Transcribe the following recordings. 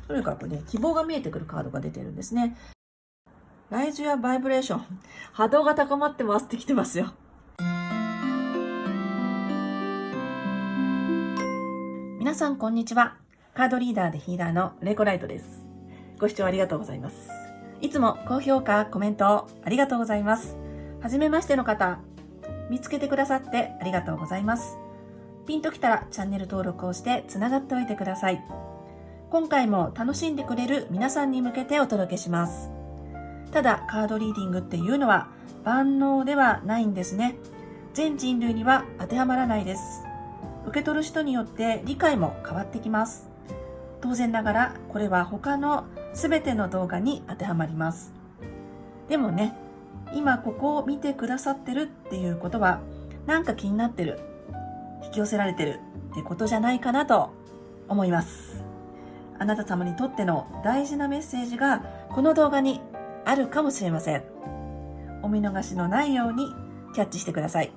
とにかくね、希望が見えてくるカードが出てるんですね。ライズやバイブレーション、波動が高まってますって来てますよ。皆さんこんにちは。カードリーダーでヒーラーのレイコライトです。ご視聴ありがとうございます。いつも高評価、コメントありがとうございます。はじめましての方、見つけてくださってありがとうございます。ピンときたらチャンネル登録をしてつながっておいてください。今回も楽しんでくれる皆さんに向けてお届けします。ただカードリーディングっていうのは万能ではないんですね。全人類には当てはまらないです。受け取る人によって理解も変わってきます。当然ながらこれは他の全ての動画に当てはまります。でもね、今ここを見てくださってるっていうことはなんか気になってる、引き寄せられてるってことじゃないかなと思います。あなた様にとっての大事なメッセージがこの動画にあるかもしれません。お見逃しのないようにキャッチしてください。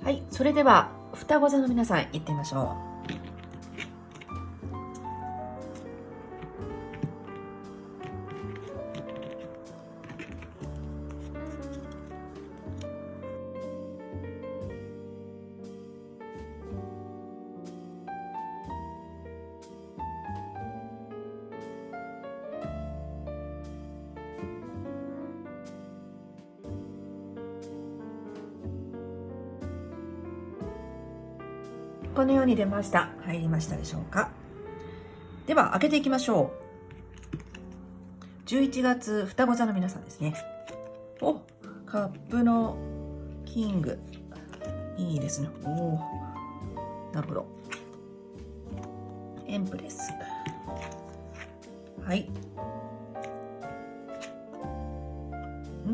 はい、それでは双子座の皆さん行ってみましょう。このように出ました。入りましたでしょうか。では開けていきましょう。11月双子座の皆さんですね。お、カップのキング、いいですね。お、なるほど。エンプレス、はい、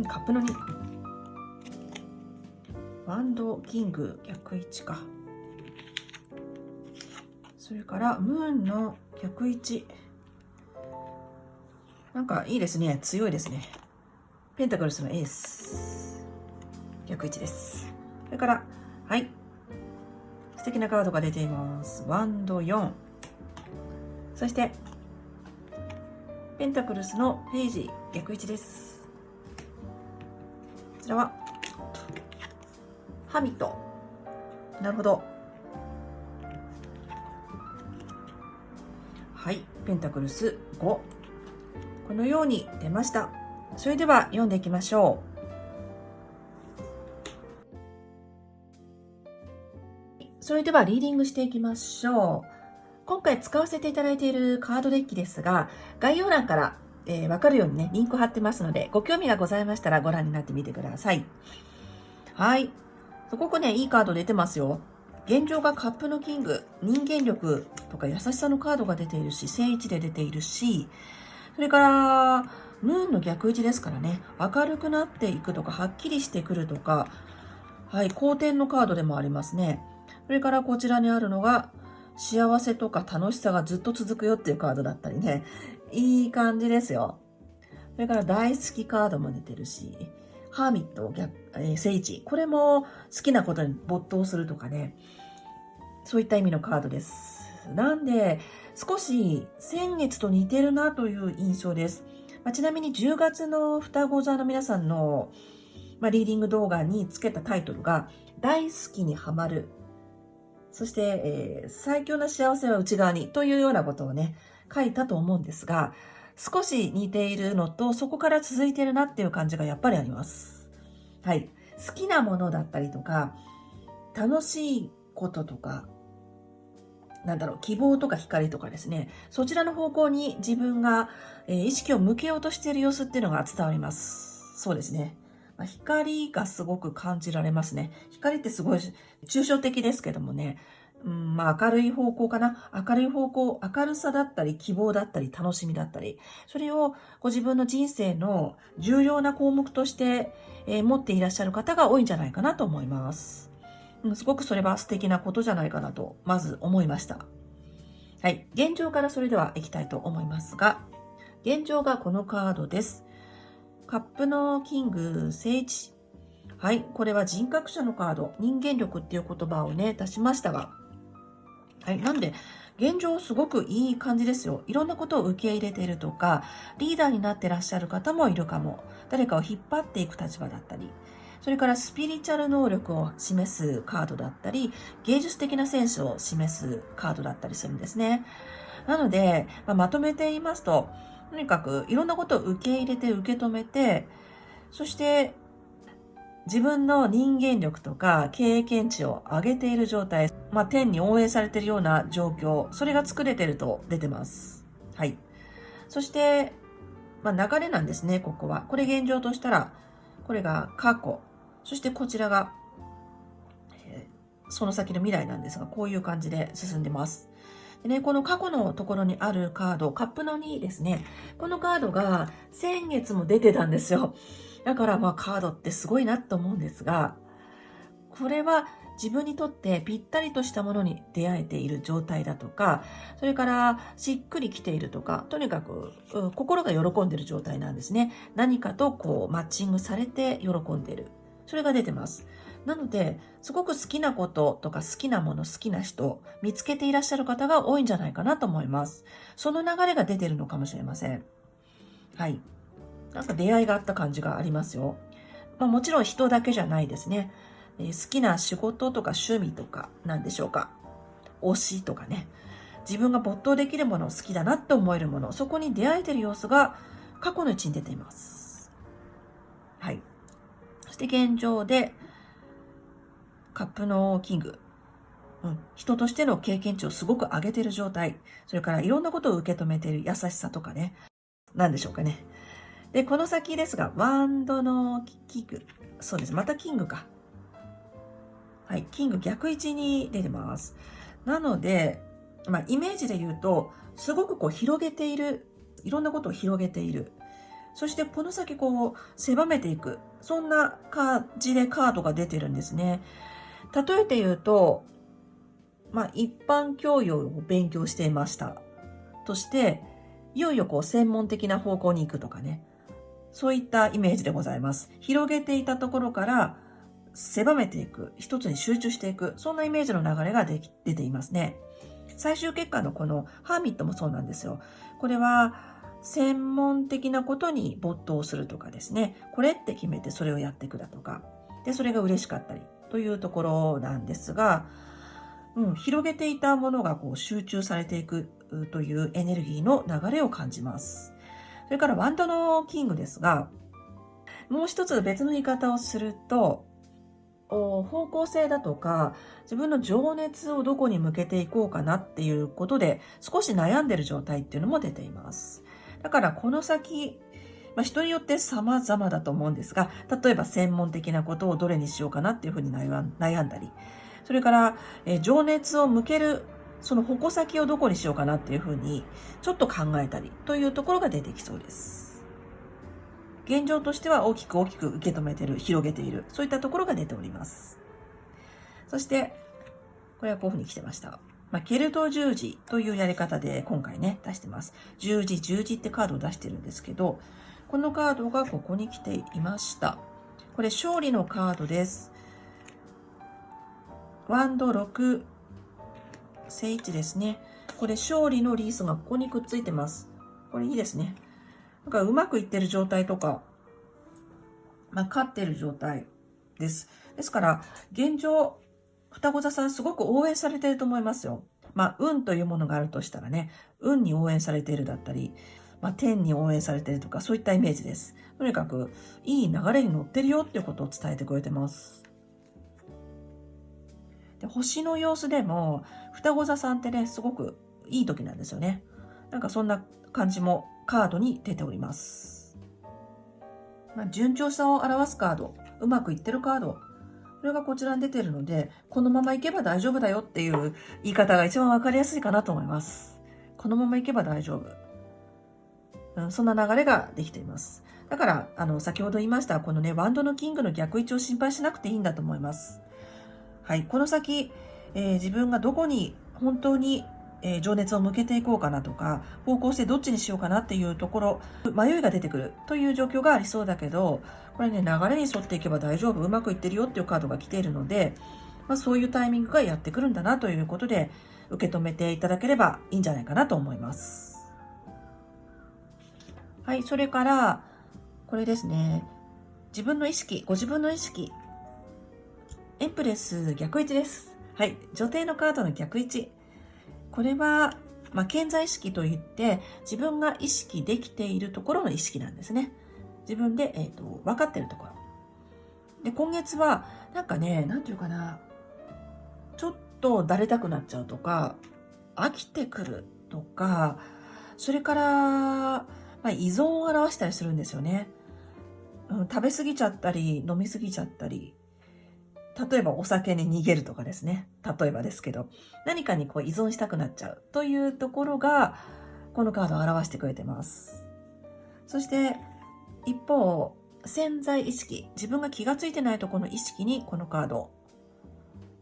カップの2、ワンドキング逆位置か。それからムーンの逆位置、なんかいいですね。強いですね。ペンタクルスのエース逆位置です。それからはい素敵なカードが出ています。ワンド4、そしてペンタクルスのページ逆位置です。こちらはハミット、なるほど。はい、ペンタクルス5、このように出ました。それでは読んでいきましょう。それではリーディングしていきましょう。今回使わせていただいているカードデッキですが、概要欄から分かるようにね、リンク貼ってますので、ご興味がございましたらご覧になってみてください。はい。すごくね、いいカード出てますよ。現状がカップのキング、人間力とか優しさのカードが出ているし、正位置で出ているし、それから、ムーンの逆位置ですからね、明るくなっていくとか、はっきりしてくるとか、はい、好転のカードでもありますね。それからこちらにあるのが、幸せとか楽しさがずっと続くよっていうカードだったりね、いい感じですよ。それから大好きカードも出てるし、ハーミット逆、聖地。これも好きなことに没頭するとかね。そういった意味のカードです。なんで、少し先月と似てるなという印象です。ちなみに10月の双子座の皆さんの、リーディング動画につけたタイトルが、大好きにハマる。そして、最強な幸せは内側にというようなことをね、書いたと思うんですが、少し似ているのと、そこから続いているなっていう感じがやっぱりあります。はい。好きなものだったりとか、楽しいこととか、希望とか光とかですね、そちらの方向に自分が、意識を向けようとしている様子っていうのが伝わります。そうですね。光がすごく感じられますね。光ってすごい抽象的ですけどもね、明るい方向かな。明るい方向、明るさだったり、希望だったり、楽しみだったり、それをご自分の人生の重要な項目として、持っていらっしゃる方が多いんじゃないかなと思います。すごくそれは素敵なことじゃないかなと、まず思いました。はい。現状からそれではいきたいと思いますが、現状がこのカードです。カップのキング、聖地。はい、これは人格者のカード、人間力っていう言葉をね、出しましたが、はい、なんで、現状すごくいい感じですよ。いろんなことを受け入れているとか、リーダーになってらっしゃる方もいるかも。誰かを引っ張っていく立場だったり、それからスピリチュアル能力を示すカードだったり、芸術的なセンスを示すカードだったりするんですね。なので、まとめて言いますと、とにかくいろんなことを受け入れて受け止めて、そして自分の人間力とか経験値を上げている状態、天に応援されているような状況、それが作れていると出てます。はい。そして、流れなんですね、ここは。これ現状としたら、これが過去、そしてこちらが、その先の未来なんですが、こういう感じで進んでます。でね、この過去のところにあるカード、カップの2ですね。このカードが先月も出てたんですよ。だからカードってすごいなと思うんですが、これは自分にとってぴったりとしたものに出会えている状態だとか、それからしっくりきているとか、とにかく心が喜んでいる状態なんですね。何かとマッチングされて喜んでいる。それが出てます。なので、すごく好きなこととか好きなもの、好きな人、見つけていらっしゃる方が多いんじゃないかなと思います。その流れが出ているのかもしれません。はい。なんか出会いがあった感じがありますよ。もちろん人だけじゃないですね。好きな仕事とか趣味とかなんでしょうか。推しとかね。自分が没頭できるもの、好きだなって思えるもの、そこに出会えている様子が過去のうちに出ています。はい。そして現状で、カップのキング。人としての経験値をすごく上げている状態。それからいろんなことを受け止めている優しさとかね。なんでしょうかね。で、この先ですが、ワンドのキング。そうです。またキングか。はい。キング逆位置に出てます。なので、イメージで言うと、すごく広げている。いろんなことを広げている。そしてこの先狭めていく。そんな感じでカードが出てるんですね。例えて言うと、一般教養を勉強していました。として、いよいよ専門的な方向に行くとかね。そういったイメージでございます。広げていたところから狭めていく。一つに集中していく。そんなイメージの流れが出ていますね。最終結果のこのハーミットもそうなんですよ。これは専門的なことに没頭するとかですね。これって決めてそれをやっていくだとか。で、それが嬉しかったりというところなんですが、広げていたものが集中されていくというエネルギーの流れを感じます。それからワンドのキングですが、もう一つ別の言い方をすると、方向性だとか、自分の情熱をどこに向けていこうかなっていうことで、少し悩んでいる状態っていうのも出ています。だからこの先、人によって様々だと思うんですが、例えば専門的なことをどれにしようかなっていうふうに悩んだり、それから、情熱を向ける、その矛先をどこにしようかなっていうふうに、ちょっと考えたりというところが出てきそうです。現状としては大きく受け止めている、広げている、そういったところが出ております。そして、これはこういうふうに来てました。ケルト十字というやり方で今回ね、出してます。十字ってカードを出してるんですけど、このカードがここに来ていました。これ勝利のカードです。ワンド6、正位置ですね。これ勝利のリースがここにくっついてます。これいいですね。うまくいってる状態とか、勝ってる状態です。ですから、現状、双子座さんすごく応援されていると思いますよ。運というものがあるとしたらね、運に応援されているだったり、天に応援されているとか、そういったイメージです。とにかく、いい流れに乗ってるよっていうことを伝えてくれてます。で、星の様子でも、双子座さんってね、すごくいい時なんですよね。そんな感じもカードに出ております。順調さを表すカード、うまくいってるカード、これがこちらに出てるので、このままいけば大丈夫だよっていう言い方が一番わかりやすいかなと思います。このままいけば大丈夫。そんな流れができています。だから、先ほど言いました、このね、ワンドのキングの逆位置を心配しなくていいんだと思います。はい、この先、自分がどこに本当に、情熱を向けていこうかなとか、方向性どっちにしようかなっていうところ、迷いが出てくるという状況がありそうだけど、これね、流れに沿っていけば大丈夫、うまくいってるよっていうカードが来ているので、そういうタイミングがやってくるんだなということで、受け止めていただければいいんじゃないかなと思います。はい、それから、これですね。自分の意識、ご自分の意識。エンプレス逆位置です。はい、女帝のカードの逆位置。これは、潜在意識といって、自分が意識できているところの意識なんですね。自分で、分かっているところ。で、今月は、なんかね、なんていうかな、ちょっとだれたくなっちゃうとか、飽きてくるとか、それから、依存を表したりするんですよね。食べ過ぎちゃったり、飲み過ぎちゃったり、例えばお酒に逃げるとかですね。例えばですけど、何かに依存したくなっちゃうというところが、このカードを表してくれてます。そして、一方、潜在意識、自分が気がついてないところの意識にこのカード。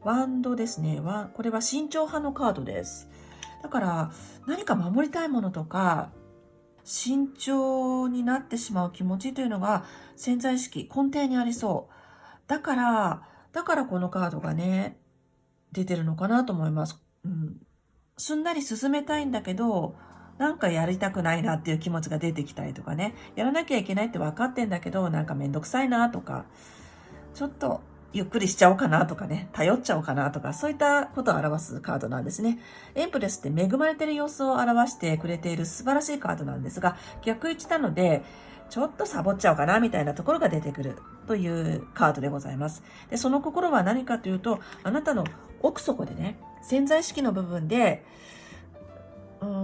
ワンドですね。これは慎重派のカードです。だから、何か守りたいものとか、慎重になってしまう気持ちというのが潜在意識、根底にありそう。だからこのカードがね、出てるのかなと思います。すんなり進めたいんだけど、なんかやりたくないなっていう気持ちが出てきたりとかね、やらなきゃいけないって分かってんだけど、なんかめんどくさいなとか、ちょっとゆっくりしちゃおうかなとかね、頼っちゃおうかなとか、そういったことを表すカードなんですね。エンプレスって恵まれてる様子を表してくれている素晴らしいカードなんですが、逆位置なので、ちょっとサボっちゃおうかなみたいなところが出てくるというカードでございます。で、その心は何かというと、あなたの奥底でね、潜在意識の部分で、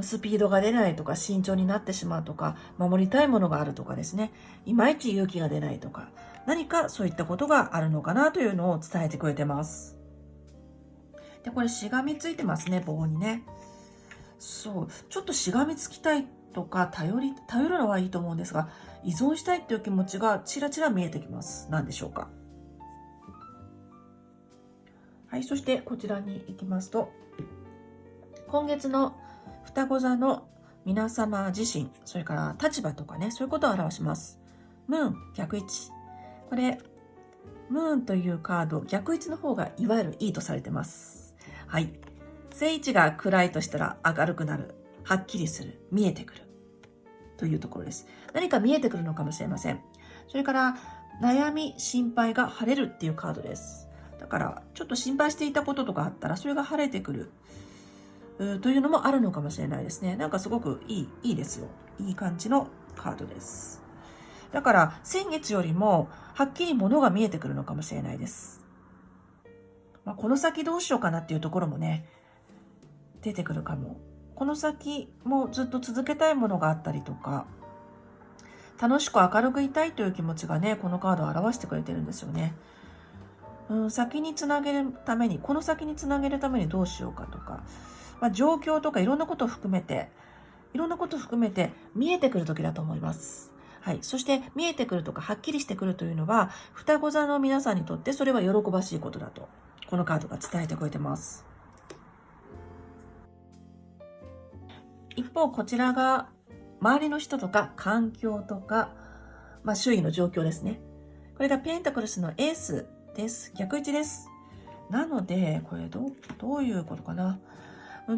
スピードが出ないとか、慎重になってしまうとか、守りたいものがあるとかですね、いまいち勇気が出ないとか、何かそういったことがあるのかなというのを伝えてくれてます。で、これしがみついてますね、棒にね。そう、ちょっとしがみつきたいとか、頼るのはいいと思うんですが、依存したいっていう気持ちがちらちら見えてきます。何でしょうか。はい、そしてこちらに行きますと、今月の双子座の皆様自身、それから立場とかね、そういうことを表します。ムーン、逆位置。これ、ムーンというカード、逆位置の方がいわゆるいいとされてます。はい。正位置が暗いとしたら明るくなる。はっきりする。見えてくる。というところです。何か見えてくるのかもしれません。それから、悩み、心配が晴れるっていうカードです。だから、ちょっと心配していたこととかあったら、それが晴れてくる。というのもあるのかもしれないですね。なんかすごくいいですよ。いい感じのカードです。だから、先月よりも、はっきり物が見えてくるのかもしれないです。この先どうしようかなっていうところもね、出てくるかも。この先もずっと続けたいものがあったりとか、楽しく明るくいたいという気持ちがね、このカードを表してくれてるんですよね。先につなげるために、この先につなげるためにどうしようかとか、状況とかいろんなことを含めて見えてくる時だと思います。はい。そして見えてくるとかはっきりしてくるというのは、双子座の皆さんにとってそれは喜ばしいことだと、このカードが伝えてくれてます。一方、こちらが周りの人とか環境とか、周囲の状況ですね。これがペンタクルスのエースです。逆位置です。なので、これどういうことかな。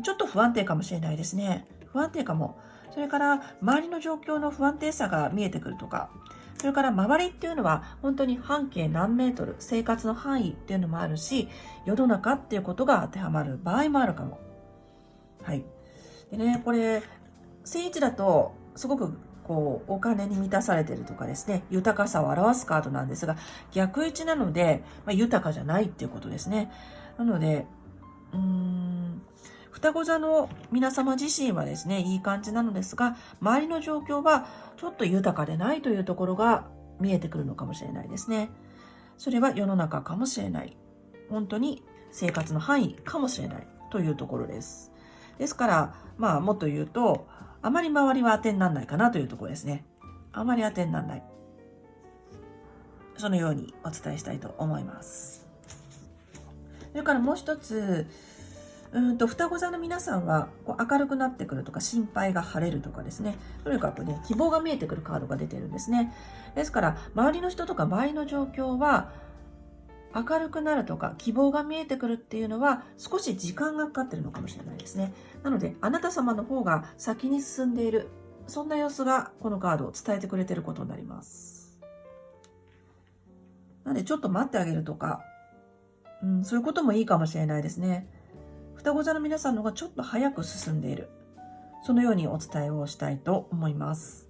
ちょっと不安定かもしれないですね。不安定かも。それから周りの状況の不安定さが見えてくるとか、それから周りっていうのは本当に半径何メートル、生活の範囲っていうのもあるし、世の中っていうことが当てはまる場合もあるかも。はい。でね、これ、正位置だとすごくお金に満たされてるとかですね、豊かさを表すカードなんですが、逆位置なので、豊かじゃないっていうことですね。なので、双子座の皆様自身はですね、いい感じなのですが、周りの状況はちょっと豊かでないというところが見えてくるのかもしれないですね。それは世の中かもしれない。本当に生活の範囲かもしれないというところです。ですから、もっと言うと、あまり周りは当てにならないかなというところですね。あまり当てにならない。そのようにお伝えしたいと思います。それからもう一つ、双子座の皆さんはこう明るくなってくるとか、心配が晴れるとかですね、とにかくね、希望が見えてくるカードが出てるんですね。ですから、周りの人とか周りの状況は、明るくなるとか希望が見えてくるっていうのは少し時間がかかってるのかもしれないですね。なので、あなた様の方が先に進んでいる、そんな様子がこのカードを伝えてくれていることになります。なので、ちょっと待ってあげるとか、そういうこともいいかもしれないですね。双子座の皆さんの方がちょっと早く進んでいる。そのようにお伝えをしたいと思います。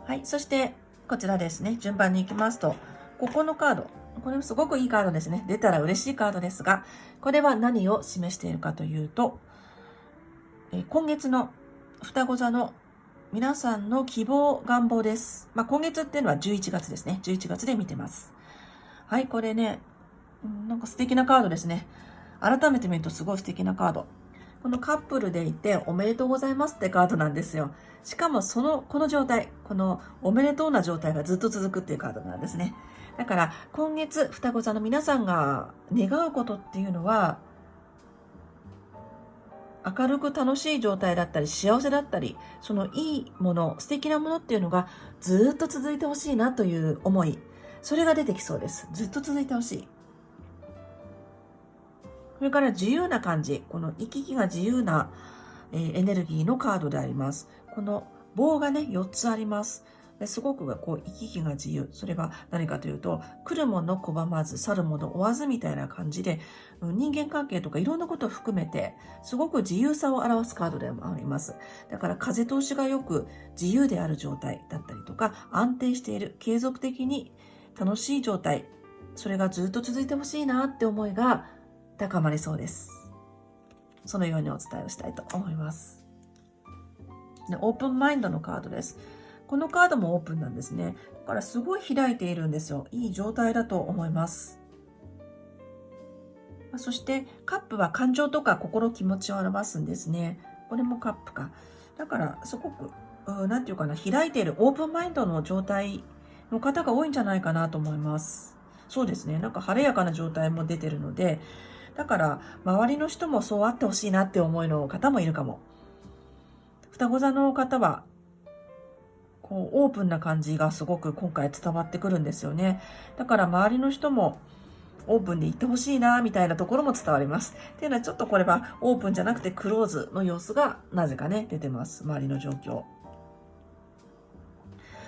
はい。そして、こちらですね。順番に行きますと、ここのカード。これもすごくいいカードですね。出たら嬉しいカードですが、これは何を示しているかというと、今月の双子座の皆さんの希望、願望です。今月っていうのは11月ですね。11月で見てます。はい、これね、なんか素敵なカードですね。改めて見るとすごい素敵なカード。このカップルでいておめでとうございますってカードなんですよ。しかもこの状態、このおめでとうな状態がずっと続くっていうカードなんですね。だから今月双子座の皆さんが願うことっていうのは、明るく楽しい状態だったり幸せだったり、そのいいもの、素敵なものっていうのがずっと続いてほしいなという思い、それが出てきそうです。ずっと続いてほしい。それから自由な感じ、この行き来が自由なエネルギーのカードであります。この棒がね、4つあります。すごくこう行き来が自由。それは何かというと、来るもの拒まず、去るもの追わずみたいな感じで、人間関係とかいろんなことを含めて、すごく自由さを表すカードでもあります。だから風通しがよく自由である状態だったりとか、安定している、継続的に楽しい状態、それがずっと続いてほしいなって思いが高まりそうです。そのようにお伝えをしたいと思います。オープンマインドのカードです。このカードもオープンなんですね。だからすごい開いているんですよ。いい状態だと思います。そしてカップは感情とか心、気持ちを表すんですね。これもカップか。だからすごく、なんていうかな、開いているオープンマインドの状態の方が多いんじゃないかなと思います。そうですね。なんか晴れやかな状態も出てるので、だから周りの人もそうあってほしいなって思いの方もいるかも。双子座の方はこうオープンな感じがすごく今回伝わってくるんですよね。だから周りの人もオープンでいってほしいなみたいなところも伝わります。っていうのはちょっとこれはオープンじゃなくてクローズの様子がなぜかね出てます。周りの状況。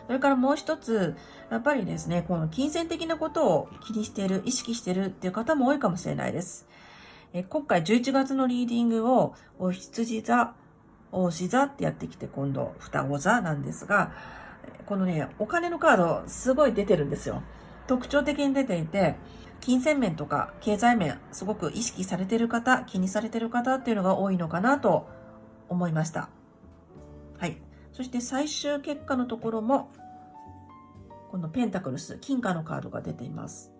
それからもう一つ、やっぱりですね、この金銭的なことを気にしている、意識しているっていう方も多いかもしれないです。今回11月のリーディングをお羊座、お牛座ってやってきて、今度双子座なんですが、このね、お金のカードすごい出てるんですよ。特徴的に出ていて、金銭面とか経済面、すごく意識されている方、気にされている方っていうのが多いのかなと思いました。はい。そして最終結果のところも、このペンタクルス、金貨のカードが出ています。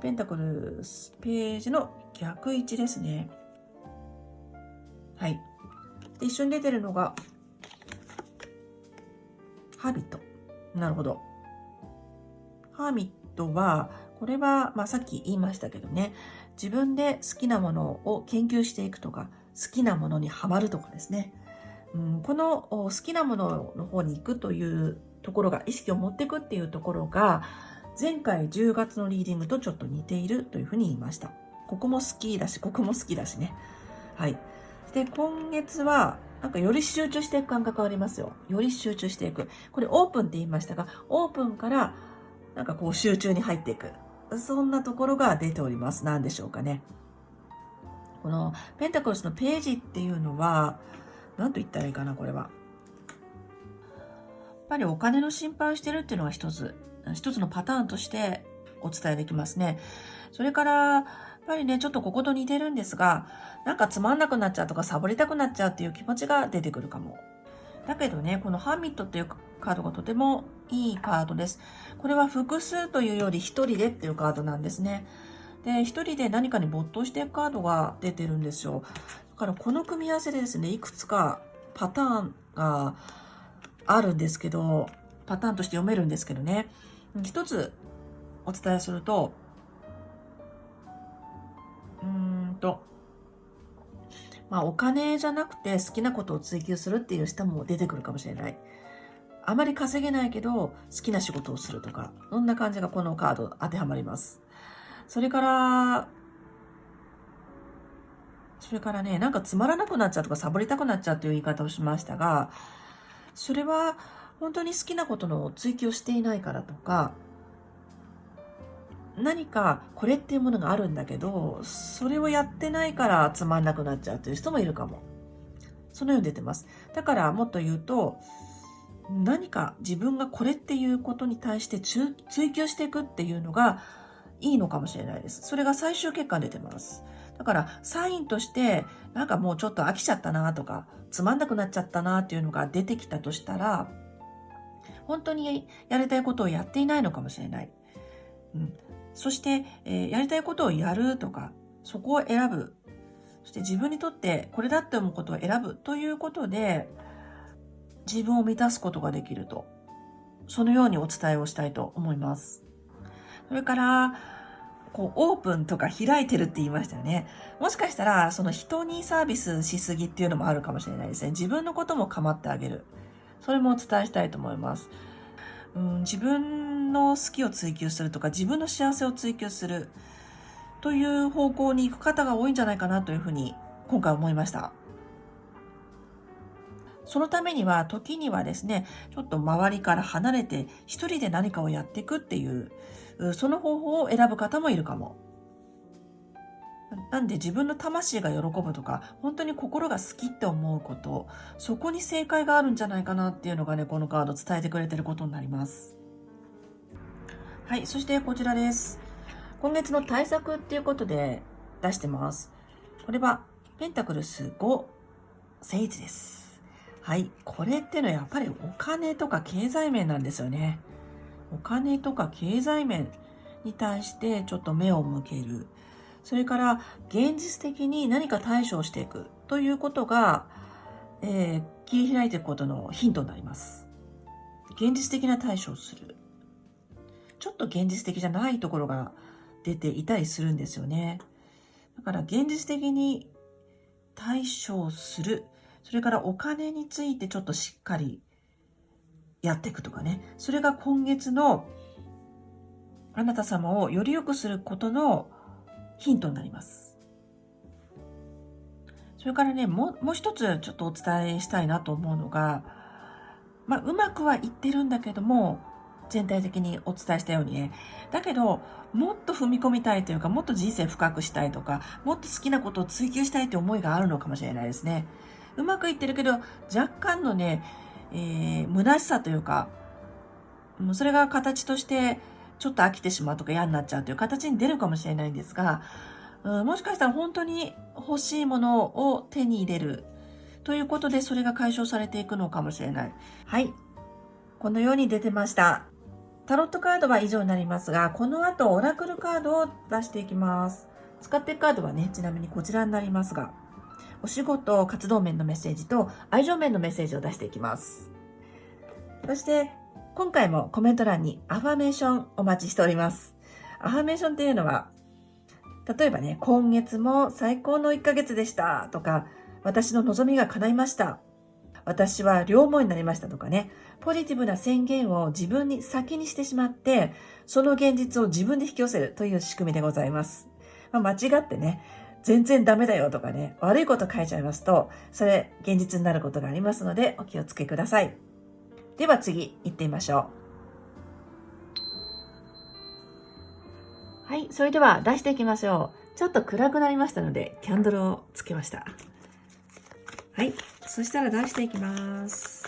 ペンタクルスページの逆位置ですね。はい。で、一緒に出てるのが、ハーミット。なるほど。ハーミットは、これは、さっき言いましたけどね、自分で好きなものを研究していくとか、好きなものにはまるとかですね。この好きなものの方に行くというところが、意識を持っていくっていうところが、前回10月のリーディングとちょっと似ているというふうに言いました。ここも好きだし、ここも好きだしね。はい。で、今月は、なんかより集中していく感覚がありますよ。より集中していく。これオープンって言いましたが、オープンからなんかこう集中に入っていく。そんなところが出ております。何でしょうかね。このペンタクルスのページっていうのは、何と言ったらいいかな、これは。やっぱりお金の心配をしてるっていうのが一つのパターンとしてお伝えできますね。それから、やっぱりね、ちょっとここと似てるんですが、なんかつまんなくなっちゃうとかサボりたくなっちゃうっていう気持ちが出てくるかも。だけどね、このハーミットっていうカードがとてもいいカードです。これは複数というより一人でっていうカードなんですね。で、一人で何かに没頭していくカードが出てるんですよ。だからこの組み合わせでですね、いくつかパターンがあるんですけど、パターンとして読めるんですけどね。一つお伝えすると、まあお金じゃなくて好きなことを追求するっていう人も出てくるかもしれない。あまり稼げないけど好きな仕事をするとか、そんな感じがこのカード当てはまります。それからね、なんかつまらなくなっちゃうとかサボりたくなっちゃうという言い方をしましたが、それは本当に好きなことの追求をしていないからとか、何かこれっていうものがあるんだけど、それをやってないからつまんなくなっちゃうという人もいるかも。そのように出てます。だからもっと言うと、何か自分がこれっていうことに対して追求していくっていうのがいいのかもしれないです。それが最終結果に出てます。だからサインとしてなんかもうちょっと飽きちゃったなとかつまんなくなっちゃったなっていうのが出てきたとしたら、本当にやりたいことをやっていないのかもしれない。そして、やりたいことをやるとか、そこを選ぶ。そして自分にとってこれだって思うことを選ぶということで、自分を満たすことができると。そのようにお伝えをしたいと思います。それから、オープンとか開いてるって言いましたよね。もしかしたら、その人にサービスしすぎっていうのもあるかもしれないですね。自分のことも構ってあげる。それもお伝えしたいと思います。自分の好きを追求するとか、自分の幸せを追求するという方向に行く方が多いんじゃないかなというふうに今回思いました。そのためには時にはですね、ちょっと周りから離れて一人で何かをやっていくっていう、その方法を選ぶ方もいるかも。なんで自分の魂が喜ぶとか、本当に心が好きって思うこと、そこに正解があるんじゃないかなっていうのがね、このカード伝えてくれてることになります。はい、そしてこちらです。今月の対策っていうことで出してます。これはペンタクルス5、聖地です。はい、これってのはやっぱりお金とか経済面なんですよね。お金とか経済面に対してちょっと目を向ける。それから現実的に何か対処をしていくということが、切り開いていくことのヒントになります。現実的な対処をする。ちょっと現実的じゃないところが出ていたりするんですよね。だから現実的に対処をする。それからお金についてちょっとしっかりやっていくとかね。それが今月のあなた様をより良くすることのヒントになります。それからね、もう一つちょっとお伝えしたいなと思うのが、うまくはいってるんだけども、全体的にお伝えしたようにね。だけど、もっと踏み込みたいというか、もっと人生深くしたいとか、もっと好きなことを追求したいという思いがあるのかもしれないですね。うまくいってるけど、若干のね、虚しさというか、それが形としてちょっと飽きてしまうとか嫌になっちゃうという形に出るかもしれないんですが、もしかしたら本当に欲しいものを手に入れるということで、それが解消されていくのかもしれない。はい。このように出てました。タロットカードは以上になりますが、この後オラクルカードを出していきます。使っているカードはね、ちなみにこちらになりますが、お仕事、活動面のメッセージと愛情面のメッセージを出していきます。そして、今回もコメント欄にアファメーションお待ちしております。アファメーションっていうのは、例えばね、今月も最高の1ヶ月でしたとか、私の望みが叶いました。私は両思いになりましたとかね、ポジティブな宣言を自分に先にしてしまって、その現実を自分で引き寄せるという仕組みでございます。間違ってね、全然ダメだよとかね、悪いこと書いちゃいますと、それ現実になることがありますのでお気をつけください。では次行ってみましょう。はい、それでは出していきましょう。ちょっと暗くなりましたので、キャンドルをつけました。はい、そしたら出していきます。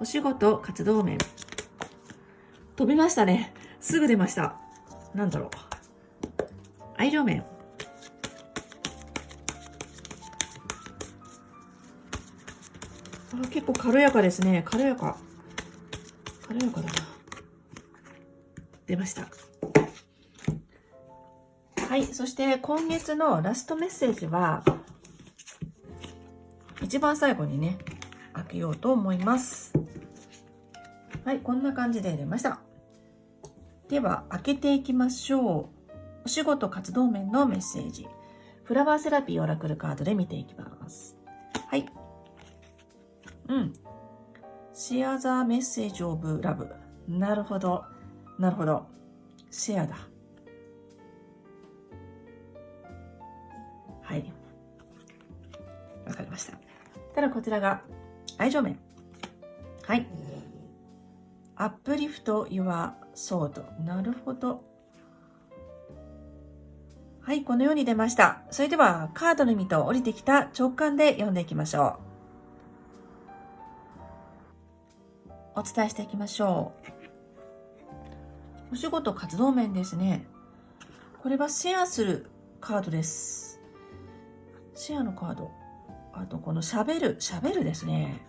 お仕事、活動面。飛びましたね。すぐ出ました。なんだろう。愛情面。結構軽やかですね。軽やかだな。出ました。はい。そして今月のラストメッセージは、一番最後にね、開けようと思います。はい。こんな感じで出ました。では、開けていきましょう。お仕事活動面のメッセージ。フラワーセラピーオラクルカードで見ていきます。はい。シェアザメッセージオブラブ。なるほど。なるほど。シェアだ。はい。わかりました。ただこちらが愛情面。はい。アップリフト your sword。なるほど。はい、このように出ました。それではカードの意味と降りてきた直感で読んでいきましょう。お伝えしていきましょう。お仕事活動面ですね。これはシェアするカードです。シェアのカード。あとこの喋るですね。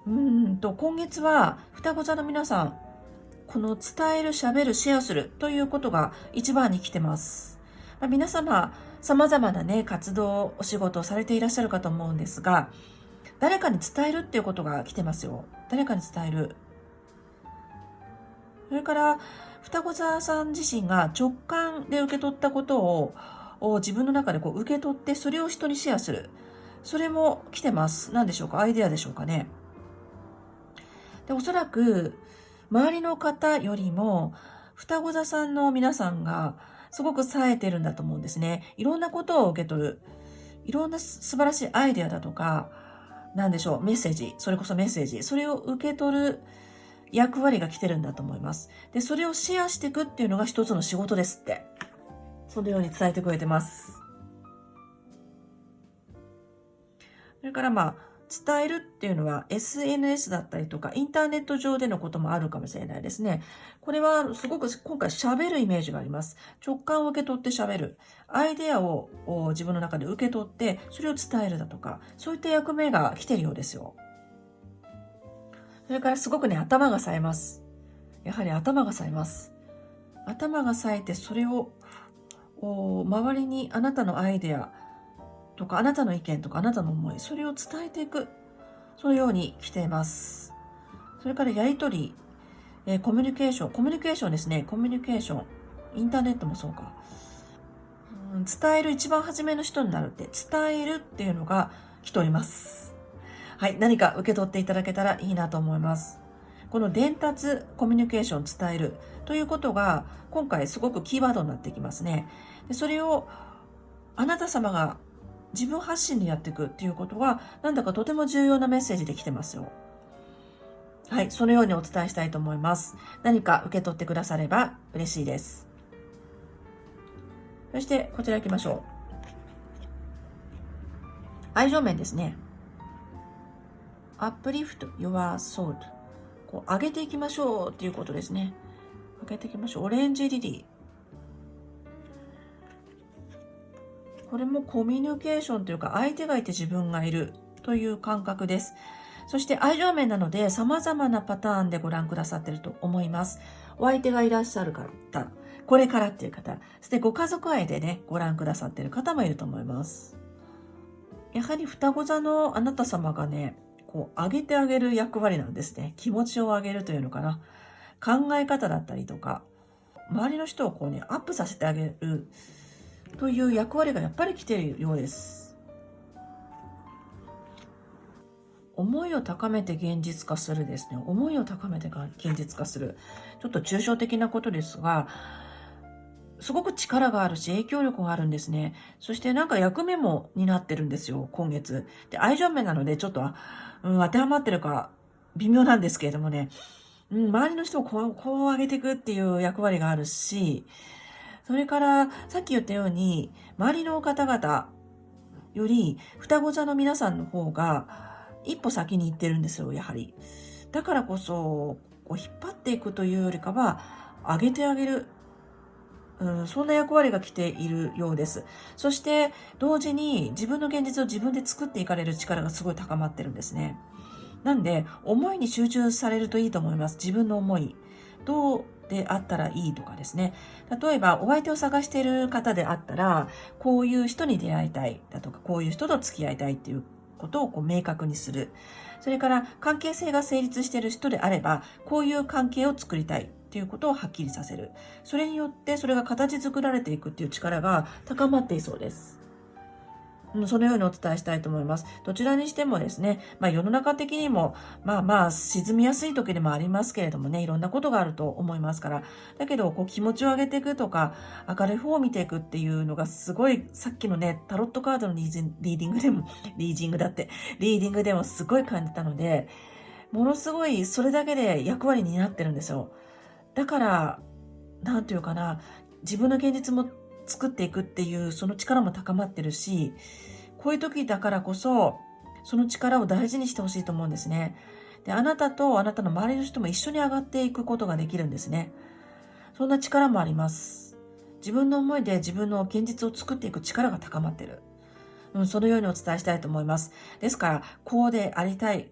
今月は双子座の皆さん、この伝える、喋る、シェアするということが一番に来てます。皆様、様々なね、活動、お仕事をされていらっしゃるかと思うんですが、誰かに伝えるっていうことが来てますよ。誰かに伝える。それから、双子座さん自身が直感で受け取ったことを自分の中でこう受け取って、それを人にシェアする。それも来てます。何でしょうか？アイデアでしょうかね。で、おそらく、周りの方よりも、双子座さんの皆さんが、すごく冴えてるんだと思うんですね。いろんなことを受け取る。いろんな素晴らしいアイデアだとか、なんでしょう、メッセージ、それこそメッセージ、それを受け取る役割が来てるんだと思います。で、それをシェアしていくっていうのが一つの仕事ですって。そのように伝えてくれてます。それから伝えるっていうのは SNS だったりとかインターネット上でのこともあるかもしれないですね。これはすごく今回喋るイメージがあります。直感を受け取って喋る。アイデアを自分の中で受け取ってそれを伝えるだとか、そういった役目が来てるようですよ。それからすごくね、頭が冴えます。やはり頭が冴えます。頭が冴えてそれを周りにあなたのアイデア、とか、あなたの意見とか、あなたの思い、それを伝えていく。そのように来ています。それからやりとり、コミュニケーションですね。コミュニケーション。インターネットもそうか。伝える一番初めの人になるって、伝えるっていうのが来ております。はい。何か受け取っていただけたらいいなと思います。この伝達、コミュニケーション、伝えるということが、今回すごくキーワードになってきますね。でそれを、あなた様が自分発信にやっていくっていうことは、なんだかとても重要なメッセージで来てますよ。はい、そのようにお伝えしたいと思います。何か受け取ってくだされば嬉しいです。そして、こちら行きましょう。愛情面ですね。uplift your soul。こう、上げていきましょうっていうことですね。上げていきましょう。オレンジリリー。これもコミュニケーションというか、相手がいて自分がいるという感覚です。そして愛情面なので様々なパターンでご覧くださっていると思います。お相手がいらっしゃる方、これからっていう方、そしてご家族愛でね、ご覧くださっている方もいると思います。やはり双子座のあなた様がね、こう上げてあげる役割なんですね。気持ちを上げるというのかな。考え方だったりとか、周りの人をこうね、アップさせてあげるという役割がやっぱり来ているようです。思いを高めて現実化するですね。思いを高めて現実化する。ちょっと抽象的なことですが、すごく力があるし影響力があるんですね。そしてなんか役目も担ってるんですよ、今月。で、愛情面なのでちょっと、当てはまってるか微妙なんですけれどもね、周りの人をこう上げていくっていう役割があるし、それから、さっき言ったように、周りの方々より、双子座の皆さんの方が、一歩先に行ってるんですよ、やはり。だからこそ、こう引っ張っていくというよりかは、上げてあげる。そんな役割が来ているようです。そして、同時に自分の現実を自分で作っていかれる力がすごい高まってるんですね。なんで、思いに集中されるといいと思います。自分の思い。どうであったらいいとかですね。例えば、お相手を探している方であったら、こういう人に出会いたいだとか、こういう人と付き合いたいっていうことをこう明確にする。それから、関係性が成立している人であれば、こういう関係を作りたいっっていうことをはっきりさせる。それによってそれが形作られていくっていう力が高まっていそうです。そのようにお伝えしたいと思います。どちらにしてもですね、世の中的にも、沈みやすい時でもありますけれどもね、いろんなことがあると思いますから。だけど、気持ちを上げていくとか、明るい方を見ていくっていうのがすごい、さっきのね、タロットカードのリーディングでも、リーディングでもすごい感じたので、ものすごいそれだけで役割になってるんですよ。だから、なんていうかな、自分の現実も作っていくっていうその力も高まってるし、こういう時だからこそその力を大事にしてほしいと思うんですね。で、あなたとあなたの周りの人も一緒に上がっていくことができるんですね。そんな力もあります。自分の思いで自分の現実を作っていく力が高まってる。そのようにお伝えしたいと思います。ですから、こうでありたい。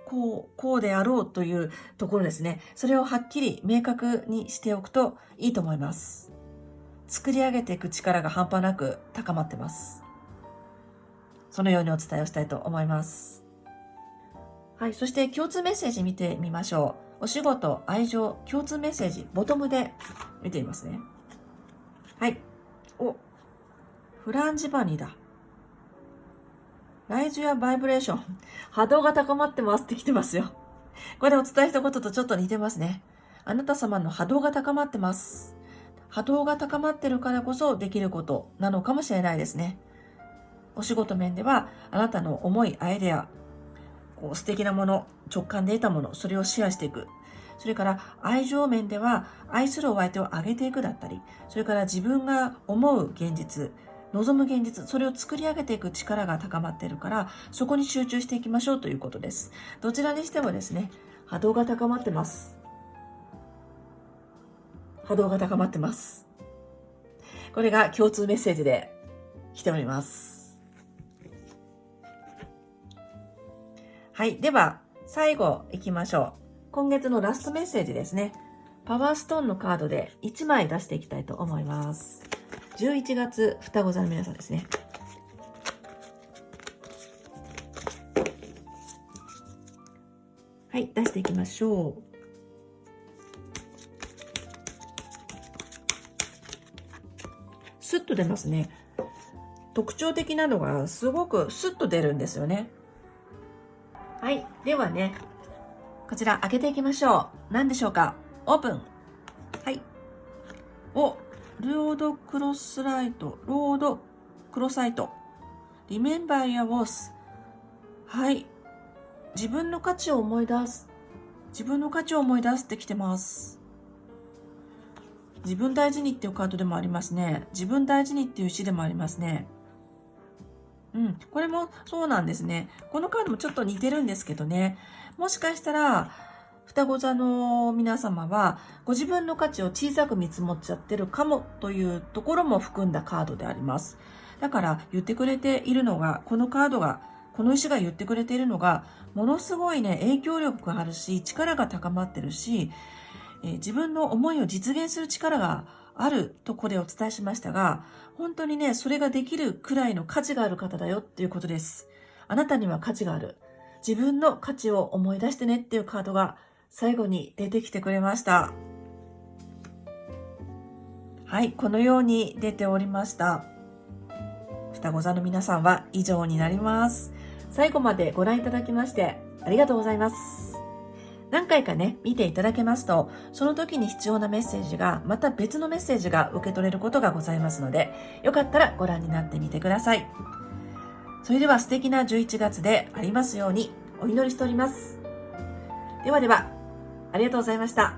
こうであろうというところですね。それをはっきり明確にしておくといいと思います。作り上げていく力が半端なく高まってます。そのようにお伝えをしたいと思います。はい。そして共通メッセージ見てみましょう。お仕事、愛情、共通メッセージ、ボトムで見てみますね。はい。フランジバニーだ。ライズやバイブレーション。波動が高まってますって来てますよ。これお伝えしたこととちょっと似てますね。あなた様の波動が高まってます。波動が高まってるからこそできることなのかもしれないですね。お仕事面ではあなたの思い、アイデア、素敵なもの、直感で得たもの、それをシェアしていく。それから愛情面では愛するお相手を上げていくだったり、それから自分が思う現実、望む現実、それを作り上げていく力が高まっているから、そこに集中していきましょうということです。どちらにしてもですね、波動が高まってます。波動が高まってます。これが共通メッセージで来ております。はい。では、最後行きましょう。今月のラストメッセージですね。パワーストーンのカードで1枚出していきたいと思います。11月双子座の皆さんですね。はい。出していきましょう。スッと出ますね。特徴的なのがすごくスッと出るんですよね。はい。ではね、こちら開けていきましょう。何でしょうか？オープン。はい。ロードクロスライト。ロードクロサイト。Remember your worth。はい。自分の価値を思い出す。自分の価値を思い出すってきてます。自分大事にっていうカードでもありますね。自分大事にっていう詩でもありますね。これもそうなんですね。このカードもちょっと似てるんですけどね。もしかしたら、双子座の皆様は、ご自分の価値を小さく見積もっちゃってるかもというところも含んだカードであります。だから言ってくれているのが、このカードが、この石が言ってくれているのが、ものすごいね、影響力があるし、力が高まってるし、自分の思いを実現する力があるとここでお伝えしましたが、本当にね、それができるくらいの価値がある方だよっていうことです。あなたには価値がある。自分の価値を思い出してねっていうカードが最後に出てきてくれました。はい、このように出ておりました。双子座の皆さんは以上になります。最後までご覧いただきましてありがとうございます。何回かね、見ていただけますと、その時に必要なメッセージが、また別のメッセージが受け取れることがございますので、よかったらご覧になってみてください。それでは素敵な11月でありますようにお祈りしております。ではでは、ありがとうございました。